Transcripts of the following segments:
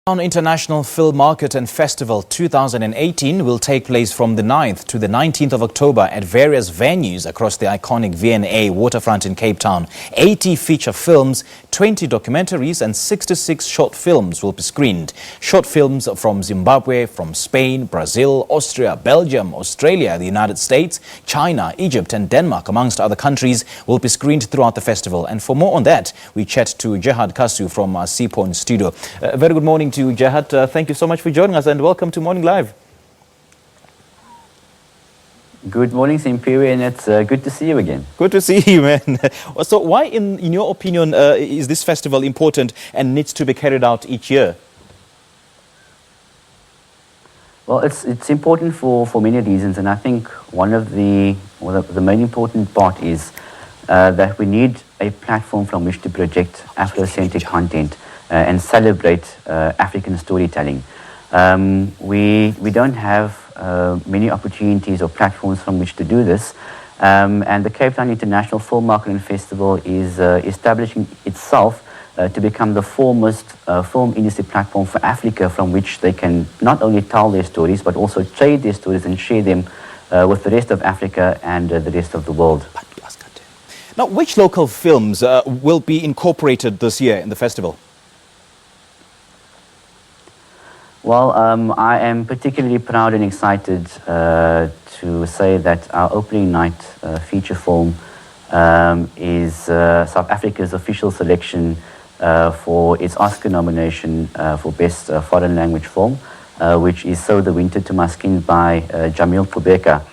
International Film Market and Festival 2018 will take place from the 9th to the 19th of October at various venues across the iconic V A Waterfront in Cape Town. 80 feature films, 20 documentaries and 66 short films will be screened. Short films from Zimbabwe, from Spain, Brazil, Austria, Belgium, Australia, the United States, China, Egypt and Denmark, amongst other countries, will be screened throughout the festival. And for more on that, we chat to Jehad Kasu from our Seapoint studio. Very good morning to Jehad. Thank you so much for joining us and welcome to Morning Live. Good morning, Simpiri, and it's good to see you again. Good to see you, man. So why, in your opinion, is this festival important and needs to be carried out each year? Well, it's important for many reasons, and I think one of the main important part is that we need a platform from which to project Afrocentric content and celebrate African storytelling. We don't have many opportunities or platforms from which to do this, and the Cape Town International Film Market and Festival is establishing itself to become the foremost film industry platform for Africa, from which they can not only tell their stories but also trade their stories and share them with the rest of Africa and the rest of the world. Now, which local films will be incorporated this year in the festival? Well, I am particularly proud and excited to say that our opening night feature film is South Africa's official selection for its Oscar nomination for Best Foreign Language Film, which is So the Winter to My Skin by Jamil Kubeka.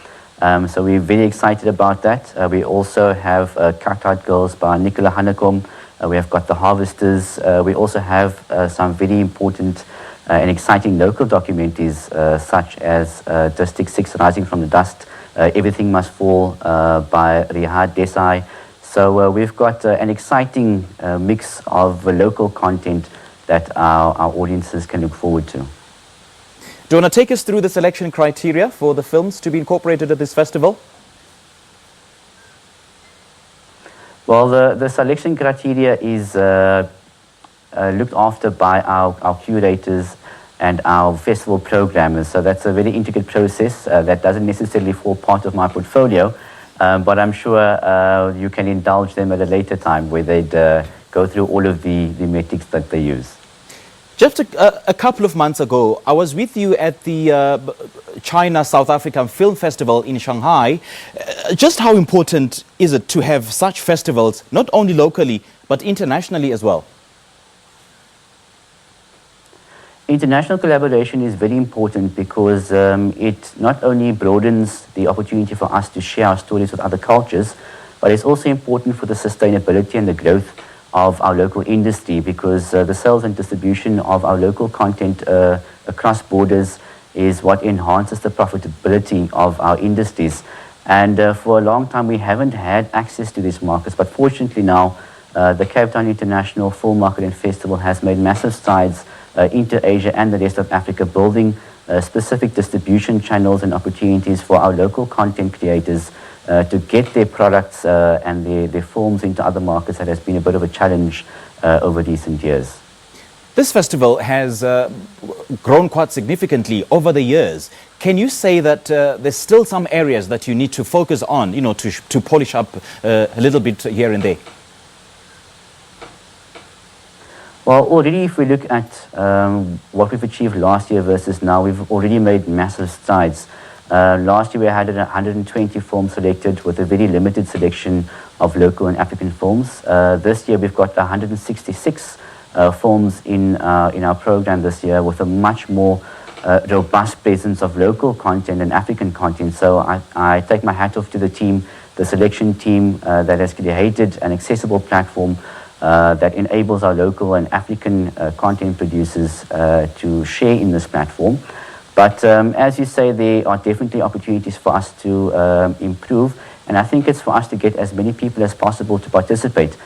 So we're very excited about that. We also have Cut-Out Girls by Nicola Hanekom. We have got The Harvesters. We also have some very important and exciting local documentaries such as District 6 Rising from the Dust, Everything Must Fall by Jehad Kasu. So we've got an exciting mix of local content that our audiences can look forward to. Do you want to take us through the selection criteria for the films to be incorporated at this festival? Well, the selection criteria is looked after by our curators and our festival programmers. So that's a very intricate process that doesn't necessarily fall part of my portfolio, but I'm sure you can indulge them at a later time where they'd go through all of the metrics that they use. Just a couple of months ago, I was with you at the China-South African Film Festival in Shanghai. Just how important is it to have such festivals, not only locally, but internationally as well? International collaboration is very important because it not only broadens the opportunity for us to share our stories with other cultures, but it's also important for the sustainability and the growth of our local industry, because the sales and distribution of our local content across borders is what enhances the profitability of our industries. And for a long time we haven't had access to these markets, but fortunately now the Cape Town International Film Market and Festival has made massive strides into Asia and the rest of Africa, building specific distribution channels and opportunities for our local content creators to get their products and their films into other markets. That has been a bit of a challenge over recent years. This festival has grown quite significantly over the years. Can you say that there's still some areas that you need to focus on, to polish up a little bit here and there? Well, already if we look at what we've achieved last year versus now, we've already made massive strides. Last year we had 120 films selected with a very limited selection of local and African films. This year we've got 166 films in our program this year, with a much more robust presence of local content and African content. So I take my hat off to the team, the selection team that has created an accessible platform that enables our local and African content producers to share in this platform. But as you say, there are definitely opportunities for us to improve, and I think it's for us to get as many people as possible to participate.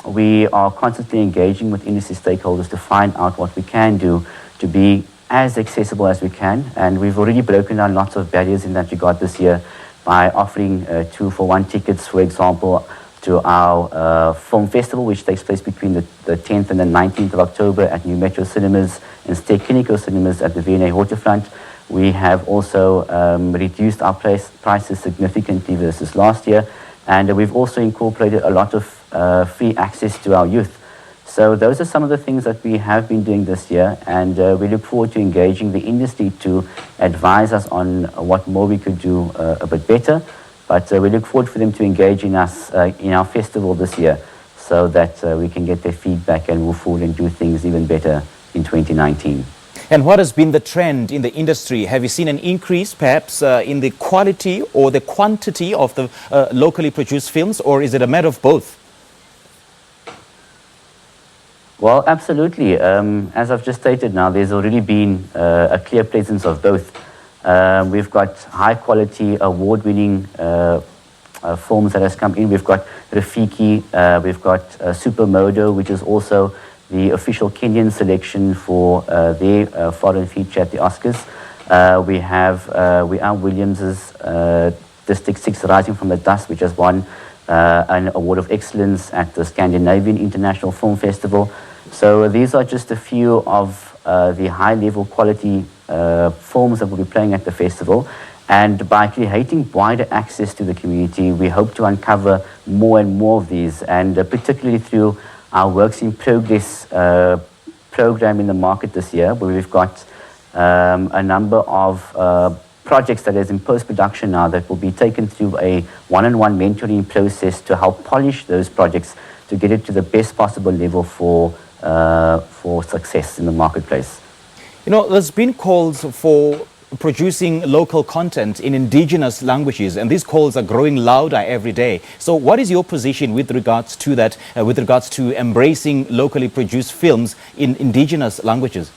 We are constantly engaging with industry stakeholders to find out what we can do to be as accessible as we can, and we've already broken down lots of barriers in that regard this year by offering 2-for-1 tickets, for example, to our film festival, which takes place between the 10th and the 19th of October at New Metro Cinemas and State Clinical Cinemas at the V A Waterfront. We have also reduced our prices significantly versus last year, and we've also incorporated a lot of free access to our youth. So those are some of the things that we have been doing this year, and we look forward to engaging the industry to advise us on what more we could do a bit better. But we look forward for them to engage in us in our festival this year, so that we can get their feedback and move forward and do things even better in 2019. And what has been the trend in the industry? Have you seen an increase perhaps in the quality or the quantity of the locally produced films, or is it a matter of both? Well, absolutely. As I've just stated now, there's already been a clear presence of both. We've got high quality, award-winning films that has come in. We've got Rafiki, we've got Supermodo, which is also the official Kenyan selection for their foreign feature at the Oscars. We are Williams's District 6 Rising from the Dust, which has won an award of excellence at the Scandinavian International Film Festival. So these are just a few of the high-level quality films that will be playing at the festival. And by creating wider access to the community, we hope to uncover more and more of these, and particularly through our Works in Progress program in the market this year, where we've got a number of projects that is in post-production now that will be taken through a one-on-one mentoring process to help polish those projects to get it to the best possible level for success in the marketplace. You know, there's been calls for producing local content in indigenous languages, and these calls are growing louder every day. So what is your position with regards to that, with regards to embracing locally produced films in indigenous languages?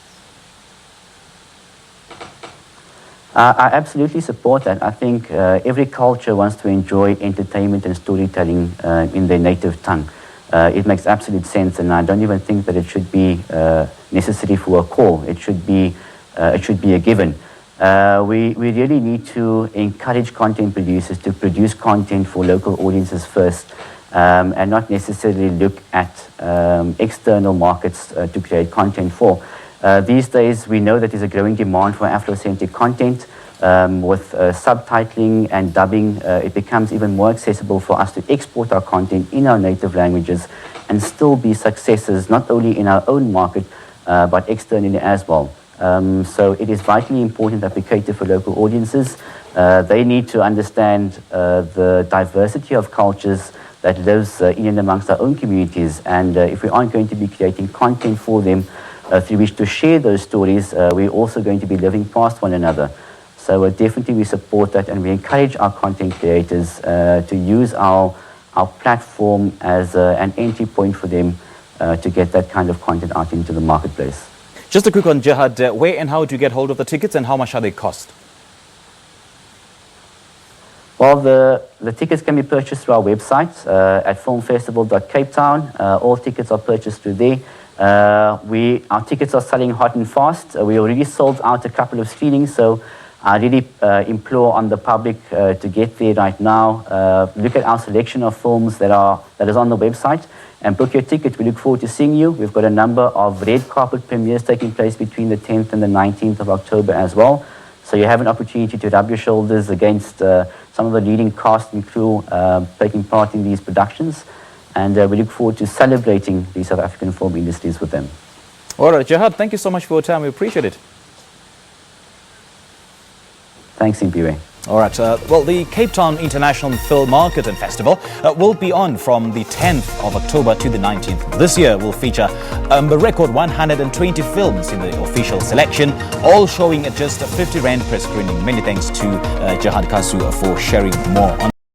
I absolutely support that. I think every culture wants to enjoy entertainment and storytelling in their native tongue. It makes absolute sense, and I don't even think that it should be necessary for a call. It should be a given. We really need to encourage content producers to produce content for local audiences first, and not necessarily look at external markets to create content for. These days, we know that there's a growing demand for Afrocentric content. With subtitling and dubbing, it becomes even more accessible for us to export our content in our native languages and still be successes, not only in our own market, but externally as well. So it is vitally important that we cater for local audiences. They need to understand the diversity of cultures that lives in and amongst our own communities. And if we aren't going to be creating content for them through which to share those stories, we're also going to be living past one another. So definitely we support that, and we encourage our content creators to use our platform as an entry point for them to get that kind of content out into the marketplace. Just a quick one, Jehad, where and how do you get hold of the tickets, and how much are they cost? Well, the tickets can be purchased through our website at filmfestival.capetown. All tickets are purchased through there. Our tickets are selling hot and fast. We already sold out a couple of screenings, so I really implore on the public to get there right now. Look at our selection of films that is on the website and book your ticket. We look forward to seeing you. We've got a number of red carpet premieres taking place between the 10th and the 19th of October as well. So you have an opportunity to rub your shoulders against some of the leading cast and crew taking part in these productions. And we look forward to celebrating the South African film industries with them. All right, Jehad, thank you so much for your time. We appreciate it. Thanks, Impiwe. All right. Well, the Cape Town International Film Market and Festival will be on from the 10th of October to the 19th. This year will feature a record 120 films in the official selection, all showing at just 50 Rand per screening. Many thanks to Jehad Kasu for sharing more on